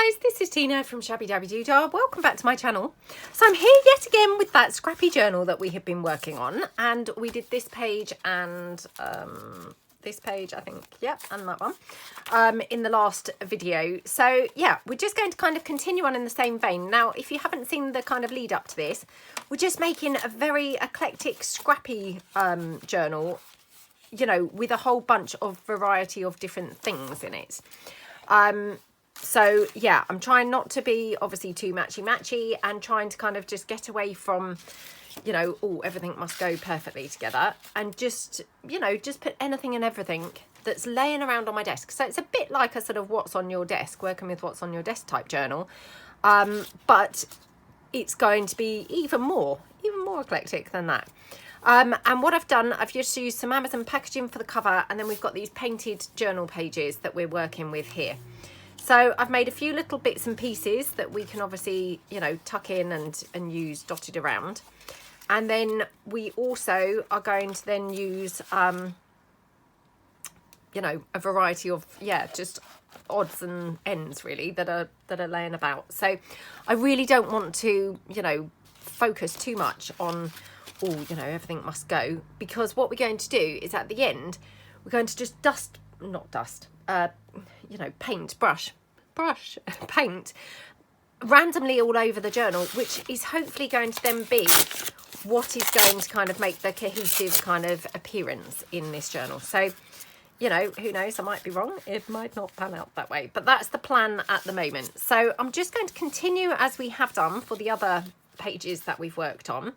guys, this is Tina from Shabbydabbydoodah. Welcome back to my channel. So I'm here yet again with that scrappy journal that we have been working on, and we did this page and this page, I think, yep, and that one in the last video. So yeah, we're just going to kind of continue on in the same vein. Now, if you haven't seen the kind of lead up to this, we're just making a very eclectic, scrappy journal, you know, with a whole bunch of variety of different things in it. So yeah, I'm trying not to be obviously too matchy and trying to kind of just get away from, you know, oh, everything must go perfectly together, and just, you know, just put anything and everything that's laying around on my desk. So it's a bit like a sort of what's on your desk, working with what's on your desk type journal, but it's going to be even more eclectic than that. And what I've done, I've just used some Amazon packaging for the cover, and then we've got these painted journal pages that we're working with here. So I've made a few little bits and pieces that we can obviously, you know, tuck in and use dotted around. And then we also are going to then use, you know, a variety of, yeah, just odds and ends really that are laying about. So I really don't want to, you know, focus too much on, oh, you know, everything must go, because what we're going to do is at the end, we're going to just you know, paint randomly all over the journal, which is hopefully going to then be what is going to kind of make the cohesive kind of appearance in this journal. So, you know, who knows, I might be wrong, it might not pan out that way, but that's the plan at the moment. So I'm just going to continue as we have done for the other pages that we've worked on.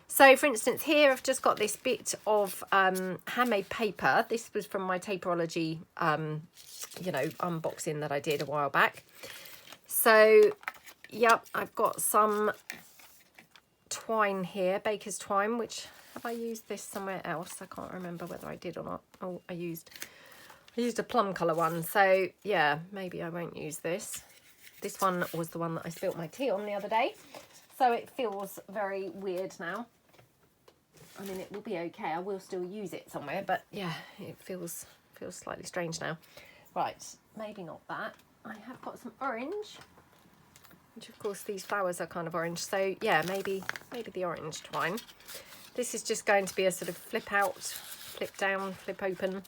So for instance, here I've just got this bit of handmade paper. This was from my Taperology, you know, unboxing that I did a while back. So, yep, I've got some twine here, baker's twine, which, have I used this somewhere else? I can't remember whether I did or not. Oh, I used a plum colour one. So, yeah, maybe I won't use this. This one was the one that I spilt my tea on the other day. So it feels very weird now. I mean, it will be okay. I will still use it somewhere, but yeah, it feels slightly strange now. Right, maybe not that. I have got some orange, which of course these flowers are kind of orange. So yeah, maybe the orange twine. This is just going to be a sort of flip out, flip down, flip open,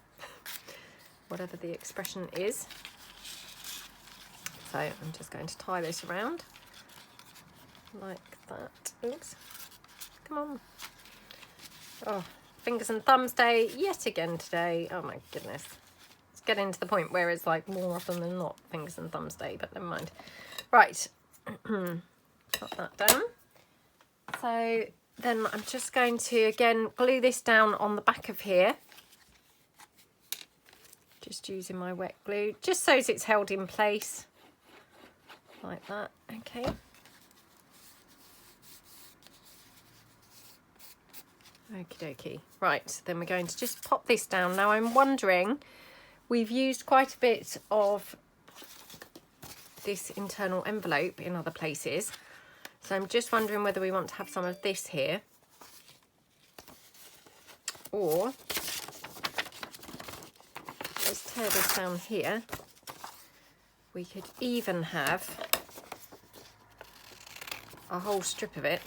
whatever the expression is. So I'm just going to tie this around like that. Oops, come on. Oh, fingers and thumbs day yet again today. Oh my goodness. It's getting to the point where it's like more often than not fingers and thumbs day, but never mind. Right, put that down. So then I'm just going to, again, glue this down on the back of here. Just using my wet glue, just so it's held in place. Like that, okay. Okie dokie. Right, then we're going to just pop this down. Now I'm wondering, we've used quite a bit of this internal envelope in other places. So I'm just wondering whether we want to have some of this here. Or, let's tear this down here. We could even have a whole strip of it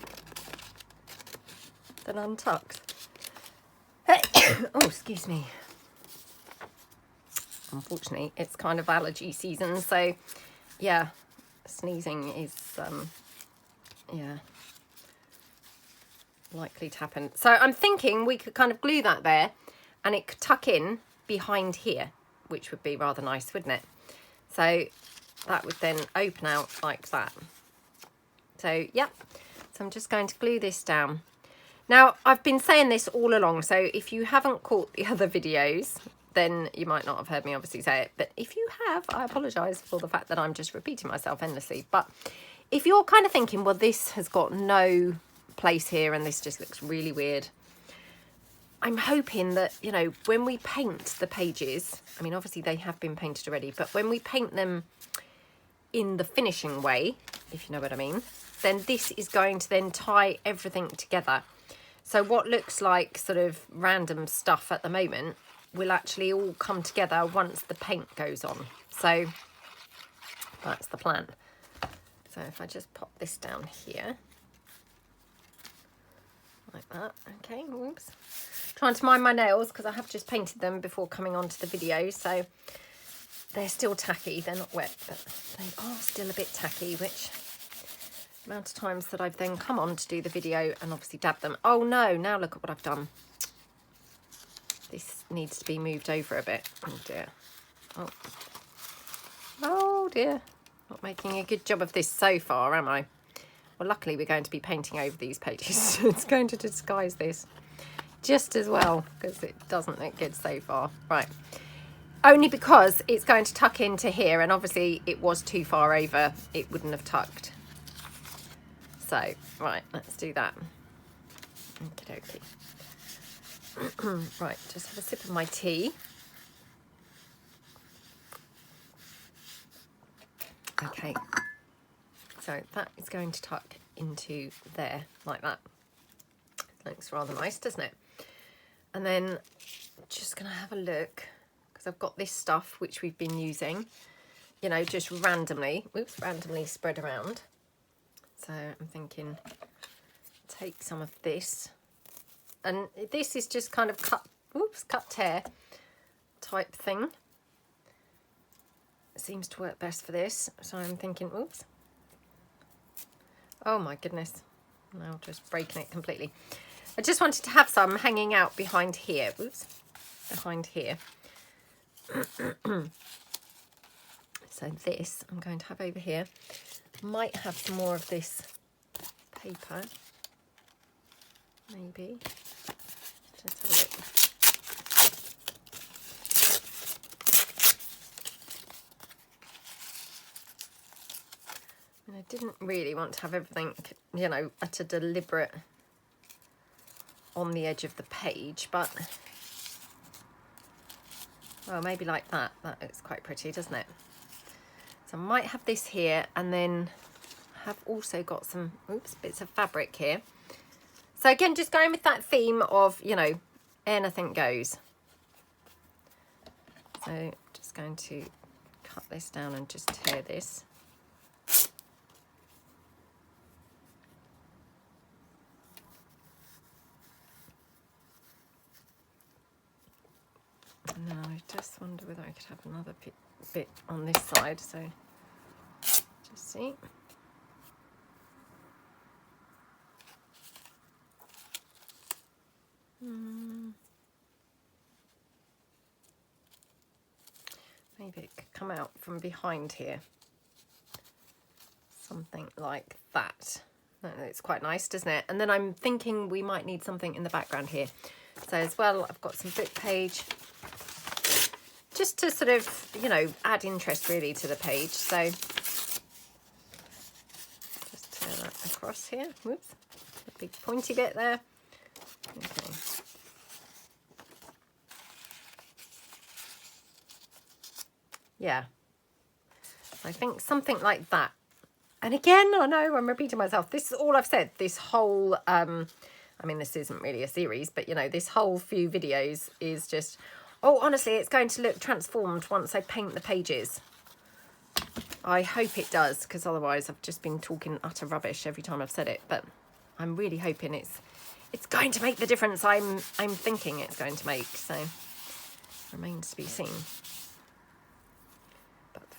that untucks. Oh, excuse me. Unfortunately, it's kind of allergy season, so yeah, sneezing is yeah, likely to happen. So I'm thinking we could kind of glue that there, and it could tuck in behind here, which would be rather nice, wouldn't it? So that would then open out like that. So yeah, so I'm just going to glue this down. Now, I've been saying this all along, so if you haven't caught the other videos, then you might not have heard me obviously say it. But if you have, I apologise for the fact that I'm just repeating myself endlessly. But if you're kind of thinking, well, this has got no place here and this just looks really weird, I'm hoping that, you know, when we paint the pages, I mean, obviously they have been painted already, but when we paint them in the finishing way, if you know what I mean, then this is going to then tie everything together. So what looks like sort of random stuff at the moment will actually all come together once the paint goes on. So That's the plan. So if I just pop this down here, like that. Okay, whoops. Trying to mind my nails because I have just painted them before coming onto the video, so they're still tacky. They're not wet, but they are still a bit tacky, which amount of times that I've then come on to do the video and obviously dab them. Oh no, now look at what I've done. This needs to be moved over a bit. Oh dear. Oh dear. Not making a good job of this so far, am I? Well, luckily we're going to be painting over these pages. It's going to disguise this just as well, because it doesn't look good so far. Right. Only because it's going to tuck into here, and obviously it was too far over. It wouldn't have tucked. So, right, let's do that. Okie dokie. Right, just have a sip of my tea. Okay, so that is going to tuck into there like that. Looks rather nice, doesn't it? And then just going to have a look, because I've got this stuff which we've been using, you know, just randomly, randomly spread around. So I'm thinking, take some of this, and this is just kind of cut tear type thing. It seems to work best for this. So I'm thinking, oops. Oh my goodness. Now just breaking it completely. I just wanted to have some hanging out behind here. Oops. Behind here. So this I'm going to have over here. Might have some more of this paper. Maybe. Just have a look. And I didn't really want to have everything, you know, at a deliberate on the edge of the page, but well, maybe like that. That looks quite pretty, doesn't it? So I might have this here, and then have also got some bits of fabric here. So again, just going with that theme of, you know, anything goes. So just going to cut this down and just tear this. And then I just wonder whether I could have another bit on this side. So just see. Maybe it could come out from behind here. Something like that. It's quite nice, doesn't it? And then I'm thinking we might need something in the background here. So as well, I've got some book page, just to sort of, you know, add interest really to the page. So just tear that across here. Whoops, a big pointy bit there. Okay. Yeah, I think something like that. And again, I know I'm repeating myself. This is all I've said. This whole, I mean, this isn't really a series, but, you know, this whole few videos is just, oh, honestly, it's going to look transformed once I paint the pages. I hope it does, because otherwise I've just been talking utter rubbish every time I've said it. But I'm really hoping it's going to make the difference I'm thinking it's going to make. So remains to be seen.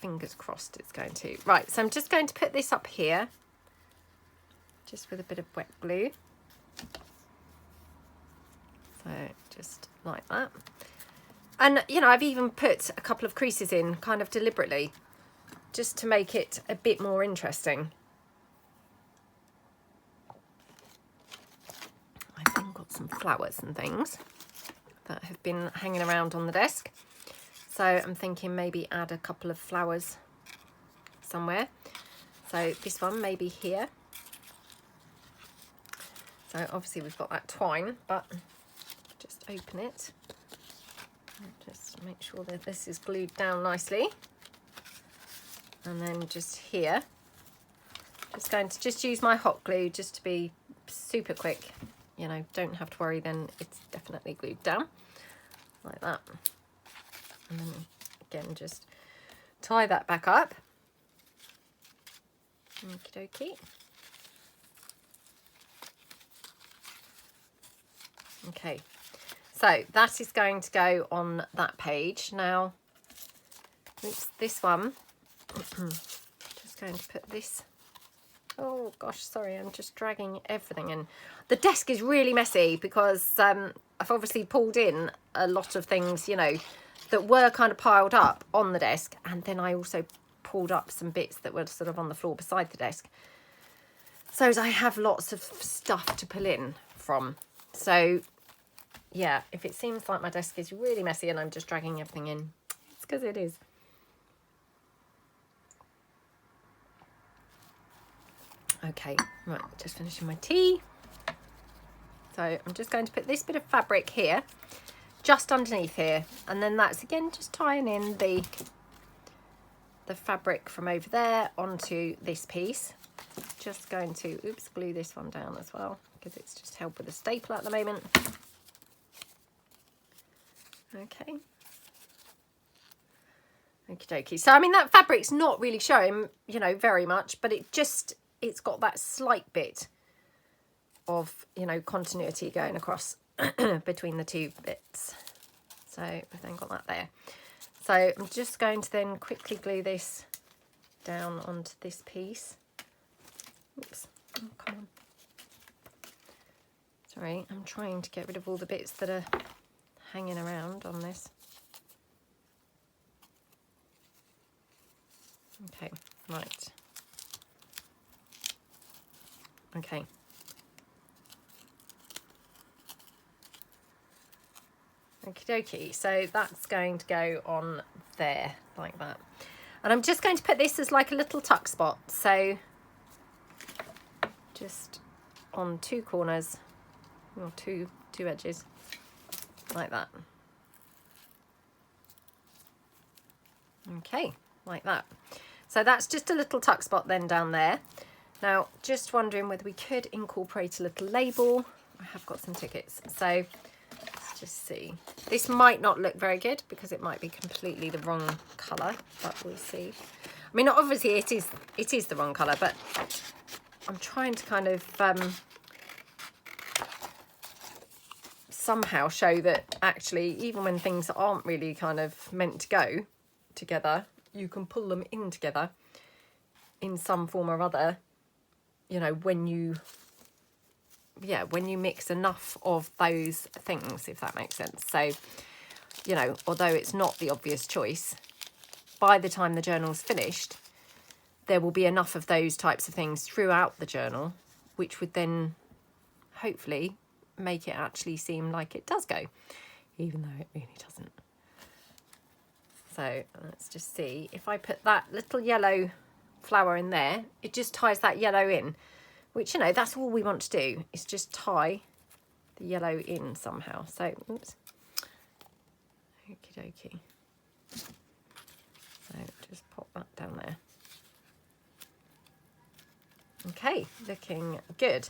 Fingers crossed it's going to. Right, so I'm just going to put this up here, just with a bit of wet glue. So just like that. And, you know, I've even put a couple of creases in kind of deliberately, just to make it a bit more interesting. I've then got some flowers and things that have been hanging around on the desk. So I'm thinking maybe add a couple of flowers somewhere. So this one maybe here. So obviously we've got that twine, but just open it. And just make sure that this is glued down nicely. And then just here, just going to just use my hot glue just to be super quick. You know, don't have to worry then, it's definitely glued down like that. And then again, just tie that back up. Okie dokie. Okay, so that is going to go on that page. Now, oops, this one, just going to put this, oh gosh, sorry, I'm just dragging everything in. The desk is really messy because I've obviously pulled in a lot of things, you know, that were kind of piled up on the desk, and then I also pulled up some bits that were sort of on the floor beside the desk. So I have lots of stuff to pull in from. So yeah, if it seems like my desk is really messy and I'm just dragging everything in, it's because it is. Okay, right, just finishing my tea. So I'm just going to put this bit of fabric here, just underneath here, and then that's again just tying in the fabric from over there onto this piece. Just going to, oops, glue this one down as well because it's just held with a staple at the moment. Okay. Okie dokie. So I mean that fabric's not really showing, you know, very much, but it's got that slight bit of, you know, continuity going across between the two bits. So we've then got that there. So I'm just going to then quickly glue this down onto this piece. Oops, oh, come on. Sorry, I'm trying to get rid of all the bits that are hanging around on this. Okay, right. Okay. Okie dokie, so that's going to go on there like that. And I'm just going to put this as like a little tuck spot. So just on two corners, or two edges, like that. Okay, like that. So that's just a little tuck spot then down there. Now, just wondering whether we could incorporate a little label. I have got some tickets, so let's just see. This might not look very good because it might be completely the wrong colour, but we'll see. I mean, obviously it is the wrong colour, but I'm trying to kind of somehow show that actually, even when things aren't really kind of meant to go together, you can pull them in together in some form or other, you know, when you mix enough of those things, if that makes sense. So, you know, although it's not the obvious choice, by the time the journal's finished, there will be enough of those types of things throughout the journal, which would then hopefully make it actually seem like it does go, even though it really doesn't. So let's just see, if I put that little yellow flower in there, it just ties that yellow in, which, you know, that's all we want to do, is just tie the yellow in somehow. So, oops, okie dokie. So just pop that down there. Okay, looking good.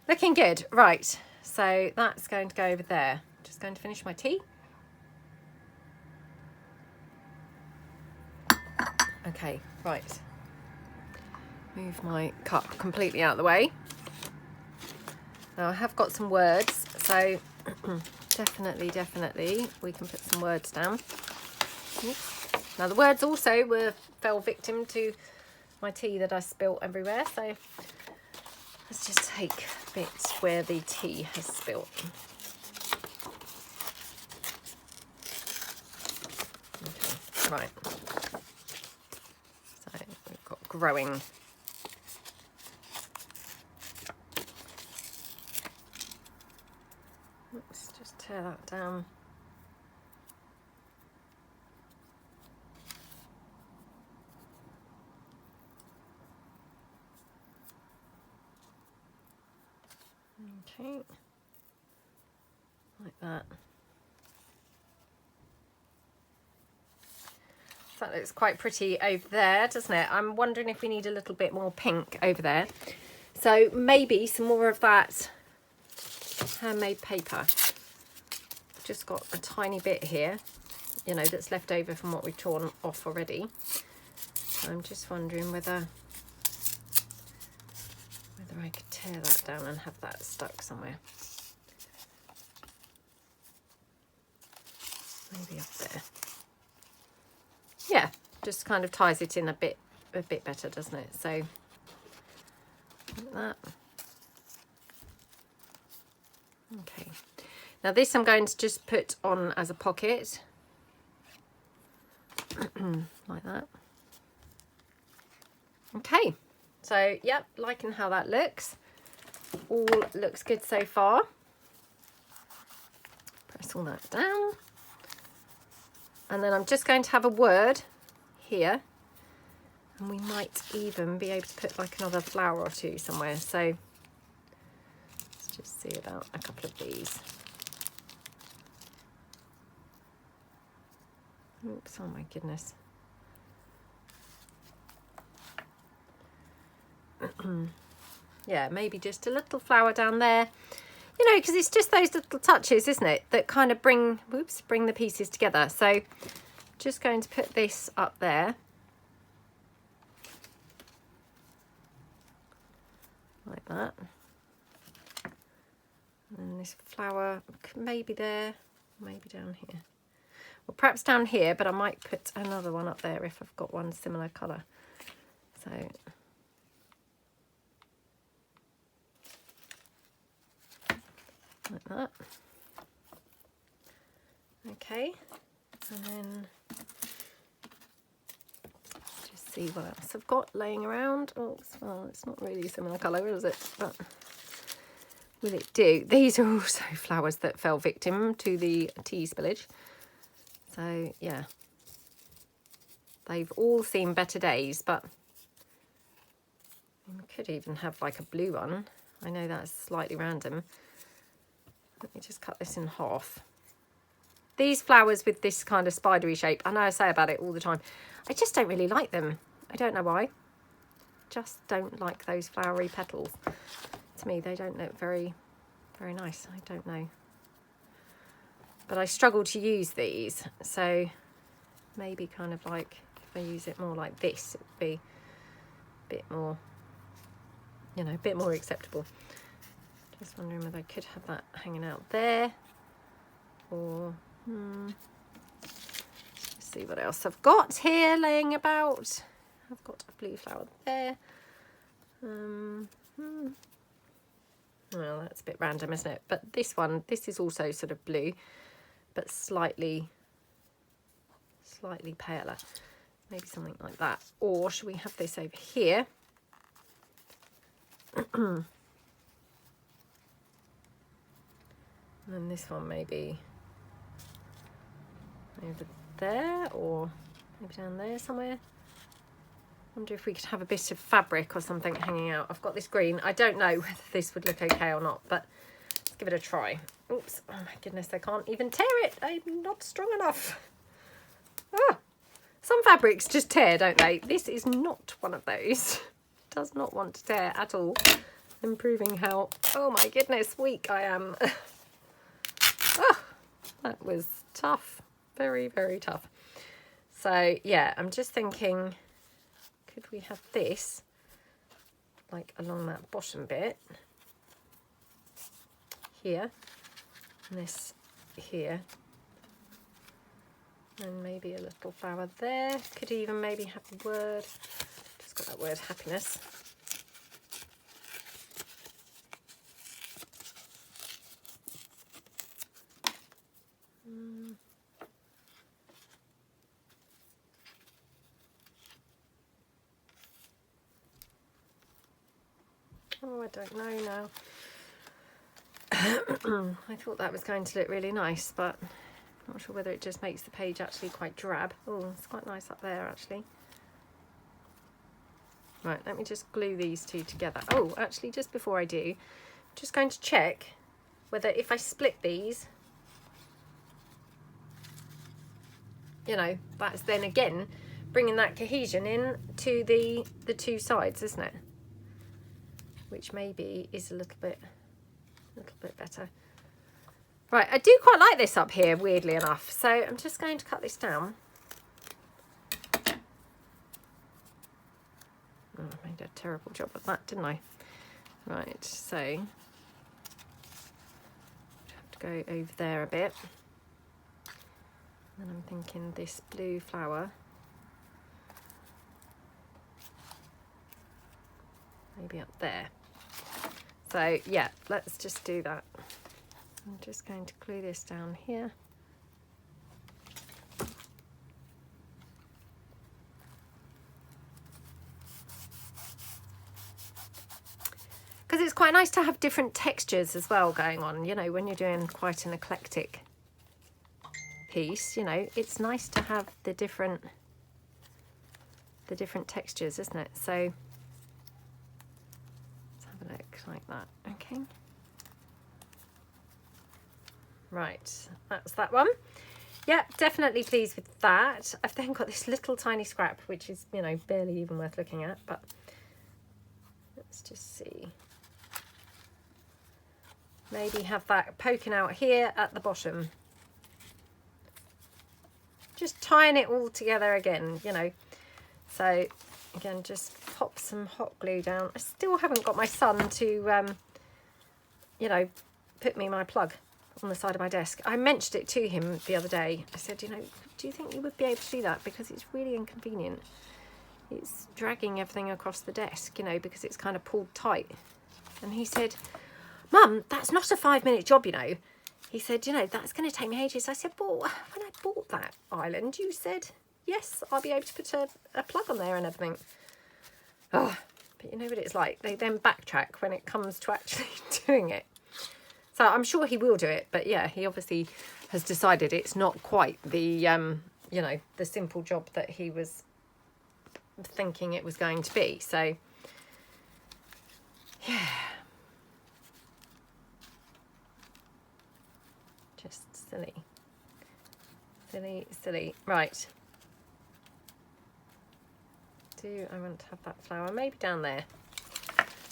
Looking good. Right, so that's going to go over there. Just going to finish my tea. Okay, right. Move my cup completely out of the way. Now I have got some words, so definitely we can put some words down. Oops. Now the words also fell victim to my tea that I spilt everywhere, so let's just take bits where the tea has spilt. Okay, right. So we've got growing. Let's just tear that down. Okay, like that. That looks quite pretty over there, doesn't it? I'm wondering if we need a little bit more pink over there. So maybe some more of that handmade paper. Just got a tiny bit here, you know, that's left over from what we've torn off already. So I'm just wondering whether whether I could tear that down and have that stuck somewhere. Maybe up there. Yeah, just kind of ties it in a bit better, doesn't it? So like that. Okay. Now this I'm going to just put on as a pocket. Like that. Okay. So, yep, liking how that looks. All looks good so far. Press all that down. And then I'm just going to have a word here. And we might even be able to put like another flower or two somewhere. So let's just see about a couple of these. Oops, oh my goodness. Yeah, maybe just a little flower down there. You know, because it's just those little touches, isn't it, that kind of bring the pieces together. So just going to put this up there. Like that. And this flower maybe there, maybe down here. Well, perhaps down here, but I might put another one up there if I've got one similar colour. So like that. Okay, and then let's just see what else I've got laying around. Oh, well, it's not really a similar colour, is it? But will it do? These are also flowers that fell victim to the tea spillage. So yeah, they've all seen better days, but we could even have like a blue one. I know that's slightly random. Let me just cut this in half. These flowers with this kind of spidery shape, I know I say about it all the time, I just don't really like them. I don't know why. Just don't like those flowery petals. To me, they don't look very, very nice. I don't know. But I struggle to use these, so maybe kind of like if I use it more like this, it would be a bit more, you know, a bit more acceptable. Just wondering whether I could have that hanging out there, or let's see what else I've got here laying about. I've got a blue flower there. Well, that's a bit random, isn't it? But this one, this is also sort of blue, but slightly paler. Maybe something like that. Or should we have this over here? And then this one maybe over there, or maybe down there somewhere. Wonder if we could have a bit of fabric or something hanging out. I've got this green. I don't know whether this would look okay or not, but let's give it a try. Oops, oh my goodness, I can't even tear it. I'm not strong enough. Ah, some fabrics just tear, don't they? This is not one of those. It does not want to tear at all. I'm proving how, oh my goodness, weak I am. Oh, that was tough. Very, very tough. So yeah, I'm just thinking, could we have this like along that bottom bit here, and this here, and maybe a little flower there. Could even maybe have the word, just got that word happiness. Oh, I don't know now. I thought that was going to look really nice, but not sure whether it just makes the page actually quite drab. Oh, it's quite nice up there actually. Right, let me just glue these two together. Oh, actually, just before I do, just going to check whether if I split these, you know, that's then again bringing that cohesion in to the two sides, isn't it? Which maybe is a little bit better. Right, I do quite like this up here, weirdly enough. So I'm just going to cut this down. Oh, I made a terrible job of that, didn't I? Right, so have to go over there a bit. And I'm thinking this blue flower, maybe up there. So yeah, let's just do that. I'm just going to glue this down here. Because it's quite nice to have different textures as well going on, you know, when you're doing quite an eclectic piece, you know, it's nice to have the different textures, isn't it? So let's have a look like that. Okay, right, that's that one. Yeah, definitely pleased with that. I've then got this little tiny scrap, which is, you know, barely even worth looking at, but let's just see. Maybe have that poking out here at the bottom. Just tying it all together again, you know. So again, just pop some hot glue down. I still haven't got my son to, you know, put me my plug on the side of my desk. I mentioned it to him the other day. I said, you know, do you think you would be able to do that? Because it's really inconvenient. It's dragging everything across the desk, you know, because it's kind of pulled tight. And he said, Mum, that's not a 5-minute job, you know. He said, you know, that's going to take me ages. I said, well, when I bought that island, you said, yes, I'll be able to put a plug on there and everything. Oh, but you know what it's like. They then backtrack when it comes to actually doing it. So I'm sure he will do it. But yeah, he obviously has decided it's not quite the, you know, the simple job that he was thinking it was going to be. So, yeah. Just silly. Silly, silly. Right. Do I want to have that flower? Maybe down there.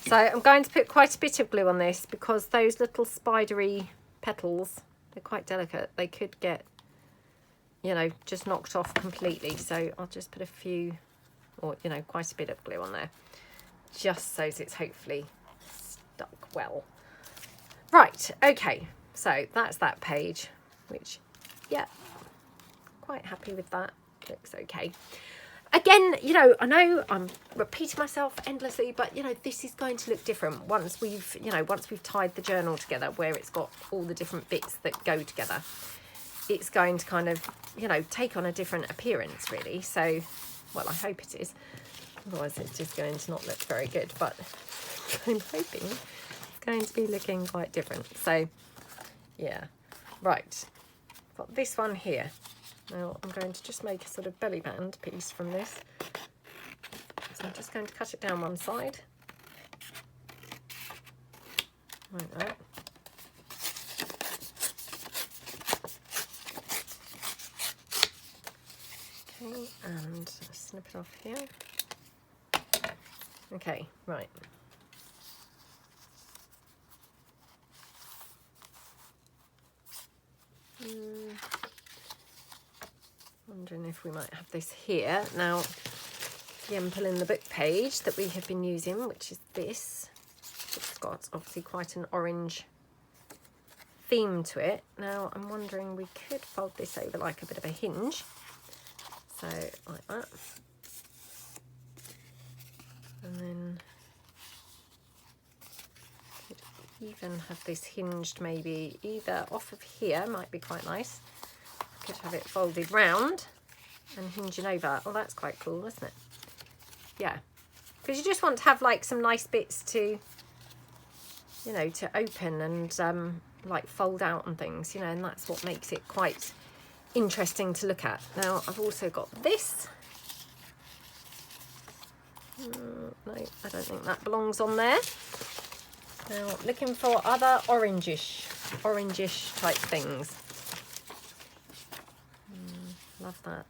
So I'm going to put quite a bit of glue on this because those little spidery petals, they're quite delicate. They could get, you know, just knocked off completely. So I'll just put a few, or, you know, quite a bit of glue on there, just so it's hopefully stuck well. Right, okay. So that's that page, which, yeah, quite happy with that. Looks okay. Again, you know, I know I'm repeating myself endlessly, but, you know, this is going to look different once we've, you know, once we've tied the journal together where it's got all the different bits that go together. It's going to kind of, you know, take on a different appearance, really. So, well, I hope it is. Otherwise, it's just going to not look very good, but I'm hoping it's going to be looking quite different. So, yeah, right, got this one here. Now I'm going to just make a sort of belly band piece from this. So I'm just going to cut it down one side. Like that. Okay, and snip it off here. Okay, right. Wondering if we might have this here. Now, Jenfer in the book page that we have been using, which is this. It's got obviously quite an orange theme to it. Now, I'm wondering we could fold this over like a bit of a hinge. So, like that. And then could even have this hinged maybe either off of here, might be quite nice. Could have it folded round and hinging over. Oh, that's quite cool, isn't it? Yeah, because you just want to have like some nice bits to, you know, to open and like fold out and things, you know, and that's what makes it quite interesting to look at. Now I've also got this. No, I don't think that belongs on there. Now looking for other orangish type things. Love that.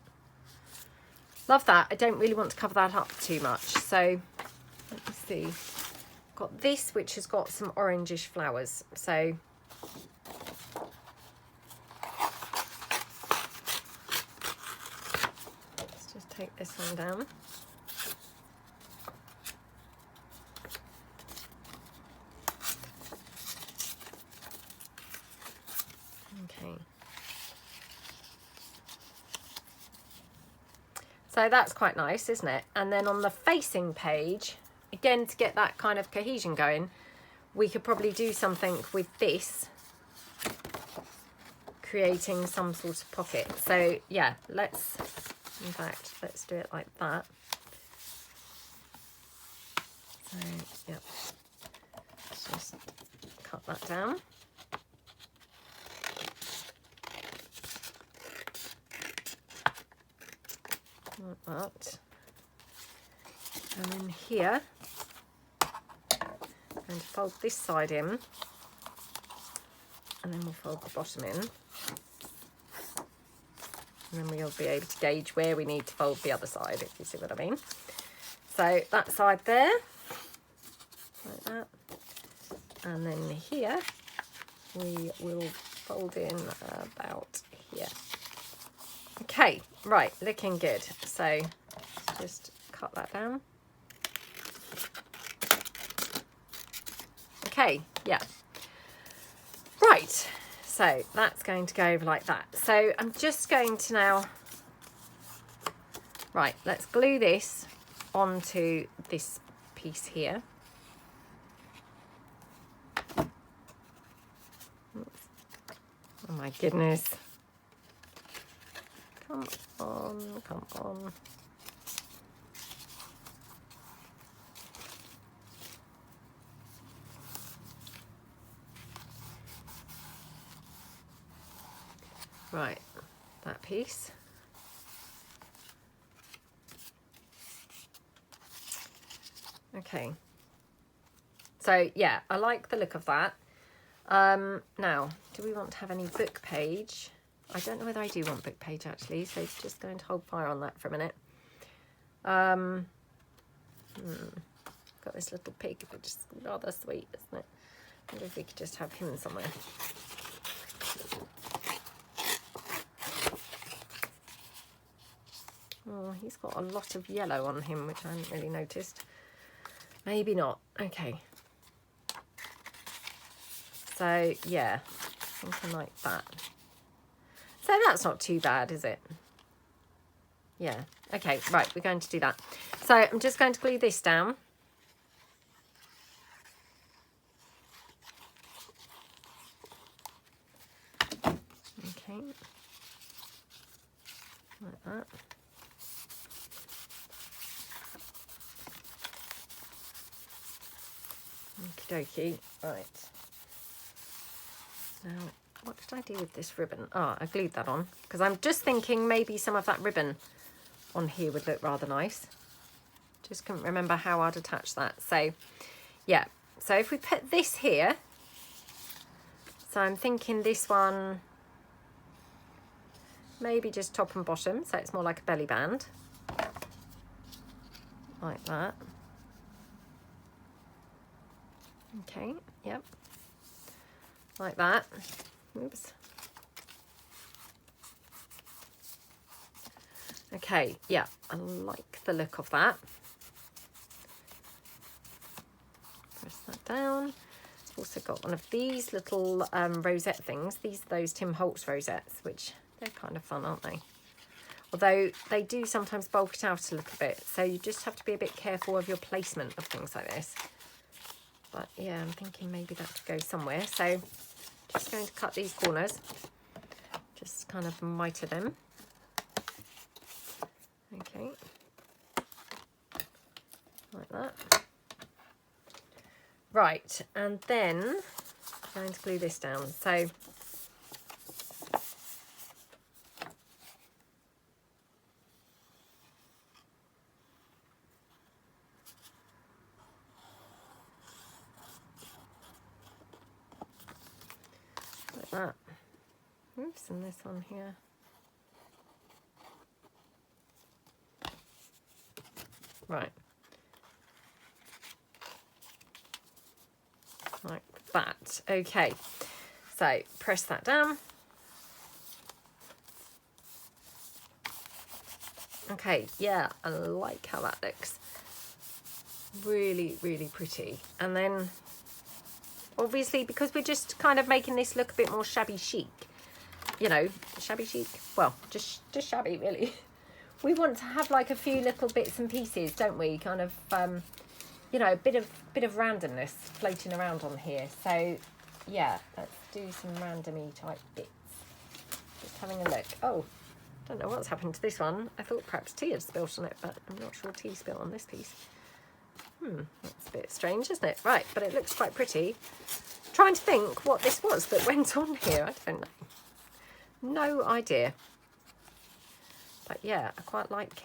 Love that. I don't really want to cover that up too much. So let me see. Got this, which has got some orangish flowers. So let's just take this one down. So that's quite nice, isn't it? And then on the facing page, again, to get that kind of cohesion going, we could probably do something with this, creating some sort of pocket. So yeah, let's do it like that. So yeah, let's just cut that down. Like that. And then here, I'm going to fold this side in, and then we'll fold the bottom in. And then we'll be able to gauge where we need to fold the other side, if you see what I mean. So that side there, like that. And then here, we will fold in about here. Okay, right, looking good. So let's just cut that down. Okay, yeah. Right, so that's going to go over like that. So I'm just going to now, right, let's glue this onto this piece here. Oh my goodness. Come on, come on. Right, that piece. Okay. So yeah, I like the look of that. Now, do we want to have any book page? I don't know whether I do want book page actually, so it's just going to hold fire on that for a minute. Got this little pig, which is rather sweet, isn't it? I wonder if we could just have him somewhere. Oh, he's got a lot of yellow on him, which I hadn't really noticed. Maybe not. Okay. So, yeah, something like that. So that's not too bad, is it? Yeah. Okay, right, we're going to do that. So I'm just going to glue this down. Okay. Like that. Okie dokie. Right. Now, what did I do with this ribbon? Oh, I glued that on because I'm just thinking maybe some of that ribbon on here would look rather nice. Just couldn't remember how I'd attach that. So, yeah. So if we put this here, so I'm thinking this one, maybe just top and bottom, so it's more like a belly band. Like that. Okay, yep. Like that. Oops. Okay, yeah, I like the look of that. Press that down. I've also got one of these little rosette things. These are those Tim Holtz rosettes, which they're kind of fun, aren't they? Although they do sometimes bulk it out a little bit, so you just have to be a bit careful of your placement of things like this. But yeah, I'm thinking maybe that could go somewhere. So just going to cut these corners, just kind of miter them. Okay, like that. Right, and then I'm going to glue this down. So like that. Oops, and this on here. Right. Like that. Okay. So press that down. Okay, yeah, I like how that looks. Really, really pretty. And then obviously, because we're just kind of making this look a bit more shabby chic, you know, shabby chic, well, just shabby really. we want to have like a few little bits and pieces, don't we? Kind of, you know, a bit of randomness floating around on here. So yeah, let's do some randomy type bits. Just having a look. Oh, don't know what's happened to this one. I thought perhaps tea had spilt on it, but I'm not sure tea spilt on this piece. That's a bit strange, isn't it? Right, but it looks quite pretty. Trying to think what this was that went on here. I don't know. No idea. But yeah, I quite like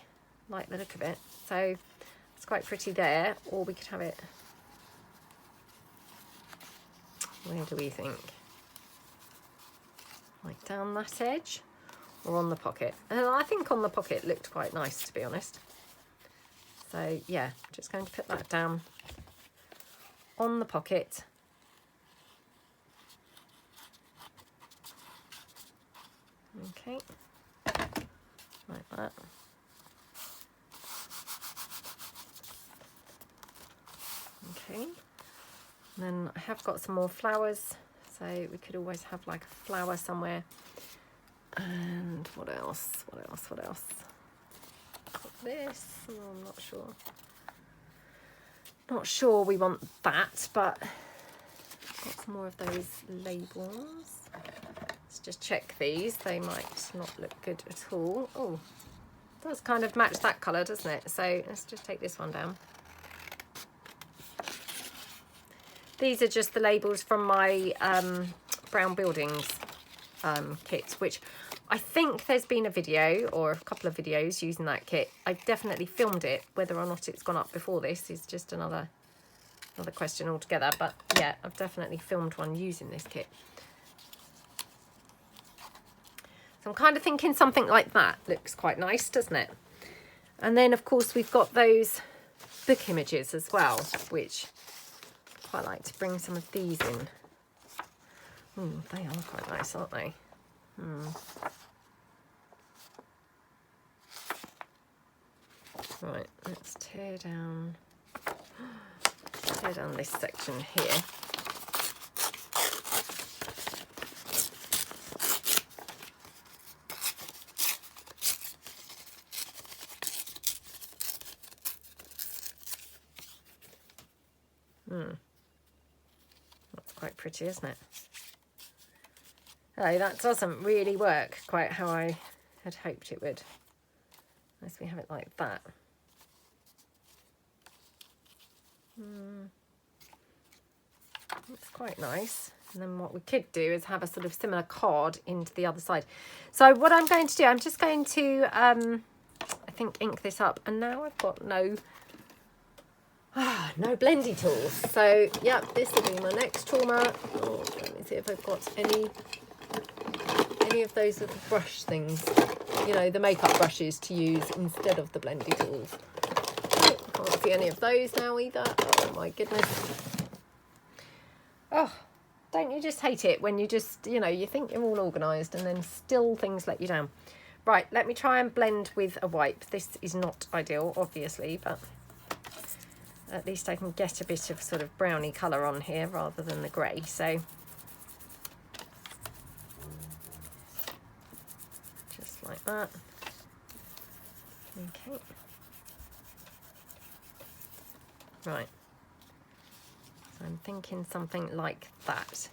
the look of it. So it's quite pretty there. Or we could have it. Where do we think? Like down that edge or on the pocket? And I think on the pocket looked quite nice, to be honest. So yeah, just going to put that down on the pocket. Okay, like that. Okay, and then I have got some more flowers, so we could always have like a flower somewhere. And what else? What else? What else? Got this. Oh, I'm not sure. Not sure we want that, but got some more of those labels. Let's just check these. They might not look good at all. Oh, does kind of match that colour, doesn't it? So let's just take this one down. These are just the labels from my Brown Buildings kit, which I think there's been a video or a couple of videos using that kit. I definitely filmed it. Whether or not it's gone up before this is just another question altogether. But yeah, I've definitely filmed one using this kit. So I'm kind of thinking something like that looks quite nice, doesn't it? And then of course we've got those book images as well, which I quite like to bring some of these in. They are quite nice, aren't they? Right, let's tear down this section here. That's quite pretty, isn't it? Oh, that doesn't really work quite how I had hoped it would. Unless we have it like that. It's quite nice. And then what we could do is have a sort of similar card into the other side. So what I'm going to do, I'm just going to, I think, ink this up. And now I've got no blendy tools. So, yeah, this will be my next trauma. Oh, let me see if I've got any of those little brush things. You know, the makeup brushes to use instead of the blendy tools. Can't see any of those now either. Oh my goodness. Oh, don't you just hate it when you just, you know, you think you're all organised and then still things let you down. Right, let me try and blend with a wipe. This is not ideal, obviously, but at least I can get a bit of sort of browny colour on here rather than the grey. So just like that. Okay. Right. So I'm thinking something like that.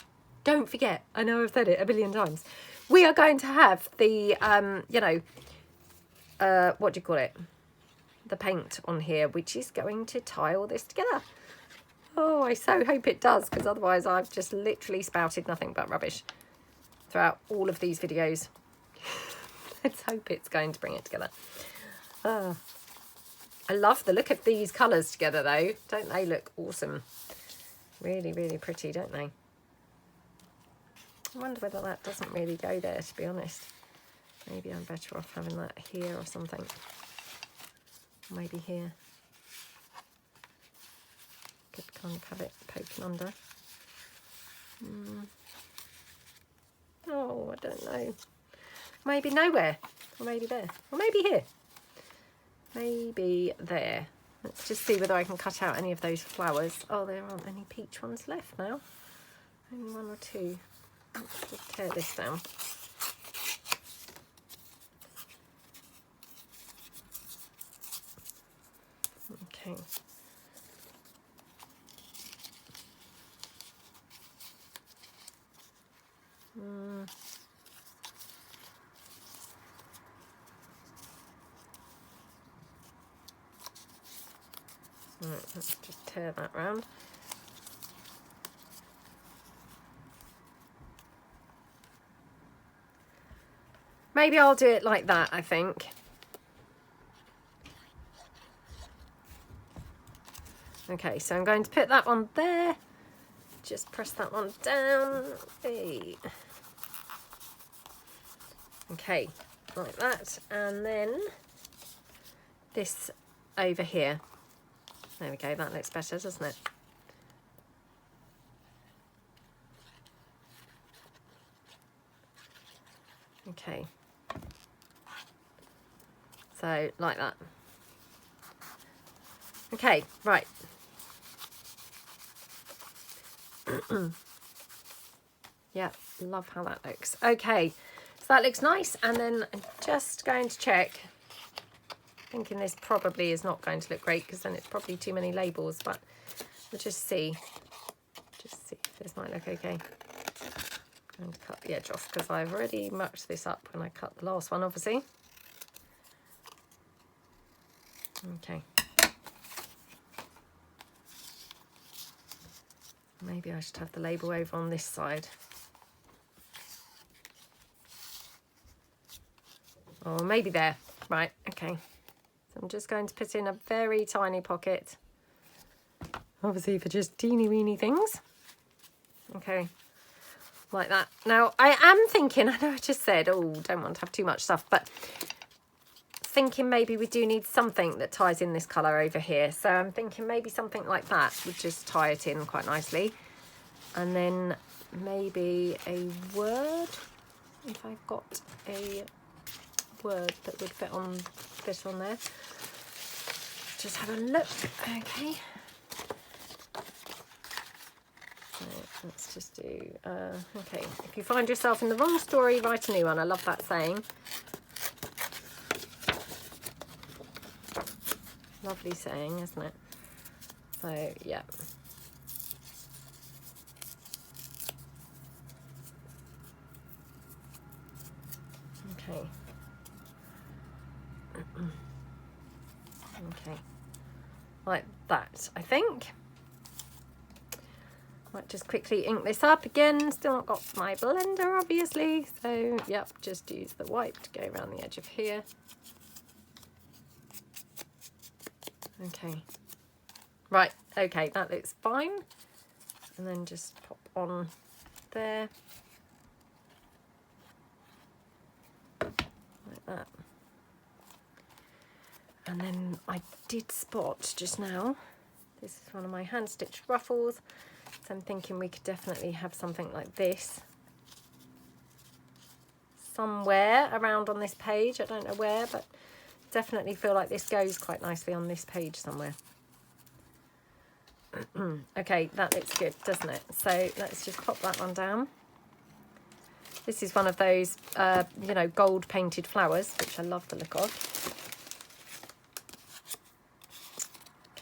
Don't forget, I know I've said it a billion times, we are going to have the, you know, what do you call it? The paint on here, which is going to tie all this together. Oh, I so hope it does, because otherwise I've just literally spouted nothing but rubbish throughout all of these videos. Let's hope it's going to bring it together. I love the look of these colours together though. Don't they look awesome? Really, really pretty, don't they? I wonder whether that doesn't really go there, to be honest. Maybe I'm better off having that here or something. Maybe here. Could kind of have it poking under. Oh, I don't know. Maybe nowhere. Or maybe there. Or maybe here. Maybe there. Let's just see whether I can cut out any of those flowers. Oh, there aren't any peach ones left now. Only one or two. Let's just tear this down. Okay. Right, let's just tear that round. Maybe I'll do it like that, I think. Okay, so I'm going to put that one there. Just press that one down. Hey. Okay, like that. And then this over here. There we go, that looks better, doesn't it? Okay. So, like that. Okay, right. Yeah, love how that looks. Okay, so that looks nice. And then I'm just going to check. Thinking this probably is not going to look great because then it's probably too many labels, but we'll just see. Just see if this might look okay. I'm going to cut the edge off because I've already mucked this up when I cut the last one, obviously. Okay. Maybe I should have the label over on this side. Or maybe there. Right, okay. So I'm just going to put in a very tiny pocket. Obviously for just teeny weeny things. Okay, like that. Now I am thinking, I know I just said, oh, don't want to have too much stuff, but thinking maybe we do need something that ties in this colour over here. So I'm thinking maybe something like that would just tie it in quite nicely. And then maybe a word, if I've got a word that would fit on there. Just have a look. Okay. So let's just do, okay. If you find yourself in the wrong story, write a new one. I love that saying. Lovely saying, isn't it? So, yeah. Okay. Okay. Like that, I think. Might just quickly ink this up again. Still not got my blender, obviously. So, yep, just use the wipe to go around the edge of here. Okay. Right, okay, that looks fine. And then just pop on there. Like that. And then I did spot just now, this is one of my hand stitched ruffles. So I'm thinking we could definitely have something like this somewhere around on this page. I don't know where, but definitely feel like this goes quite nicely on this page somewhere. Okay, that looks good, doesn't it? So let's just pop that one down. This is one of those, you know, gold painted flowers, which I love the look of.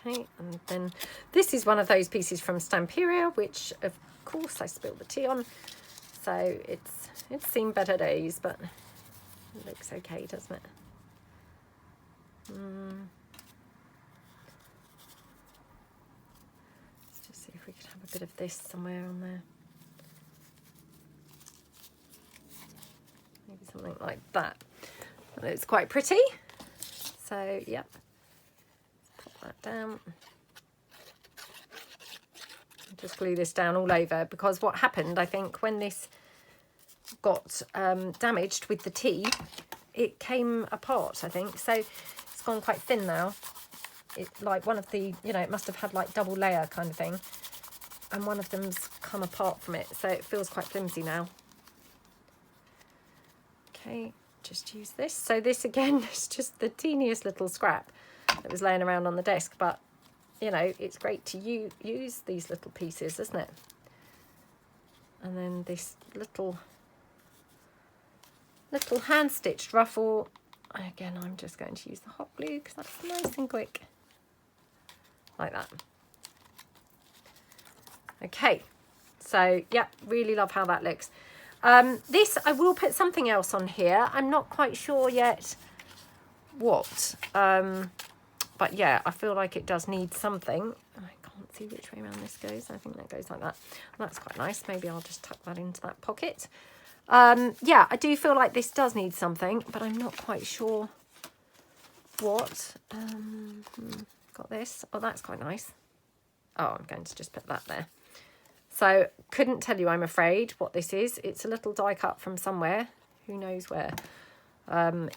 Okay, and then this is one of those pieces from Stamperia, which of course I spilled the tea on. So it's seen better days, but it looks okay, doesn't it? Let's just see if we could have a bit of this somewhere on there. Maybe something like that. And it's quite pretty. So, yep. That down. Just glue this down all over, because what happened, I think, when this got damaged with the tea, it came apart, I think. So it's gone quite thin now. It, like one of the, you know, it must have had like double layer kind of thing, and one of them's come apart from it, so it feels quite flimsy now. Okay, just use this. So this again is just the teeniest little scrap that was laying around on the desk, but you know, it's great to use these little pieces, isn't it? And then this little hand stitched ruffle, again I'm just going to use the hot glue because that's nice and quick. like that. Okay, so yeah, really love how that looks. This, I will put something else on here. I'm not quite sure yet what, but yeah, I feel like it does need something. I can't see which way around this goes. I think that goes like that. That's quite nice. Maybe I'll just tuck that into that pocket. Yeah, I do feel like this does need something, but I'm not quite sure what. Got this. Oh, that's quite nice. Oh, I'm going to just put that there. So, couldn't tell you, I'm afraid, what this is. It's a little die cut from somewhere. Who knows where.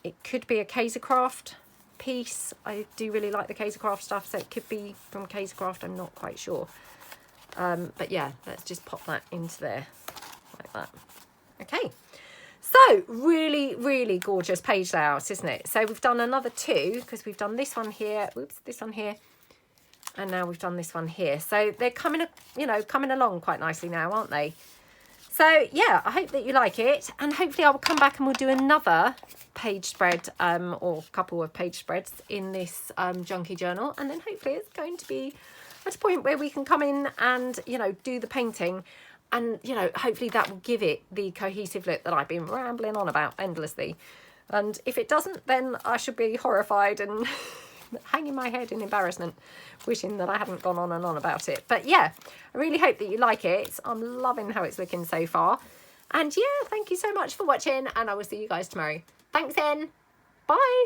It could be a Kaisercraft piece. I do really like the Kaisercraft stuff, so it could be from Kaisercraft. I'm not quite sure. But yeah, let's just pop that into there like that. Okay. So, really, really gorgeous page layout, isn't it? So, we've done another 2 because we've done this one here. Oops, this one here. And now we've done this one here. So they're coming, you know, coming along quite nicely now, aren't they? So yeah, I hope that you like it. And hopefully I will come back and we'll do another page spread or a couple of page spreads in this Junky journal. And then hopefully it's going to be at a point where we can come in and, you know, do the painting. And, you know, hopefully that will give it the cohesive look that I've been rambling on about endlessly. And if it doesn't, then I should be horrified and hanging my head in embarrassment, wishing that I hadn't gone on and on about it. But yeah, I really hope that you like it. I'm loving how it's looking so far. And yeah, thank you so much for watching, and I will see you guys tomorrow. Thanks then. Bye.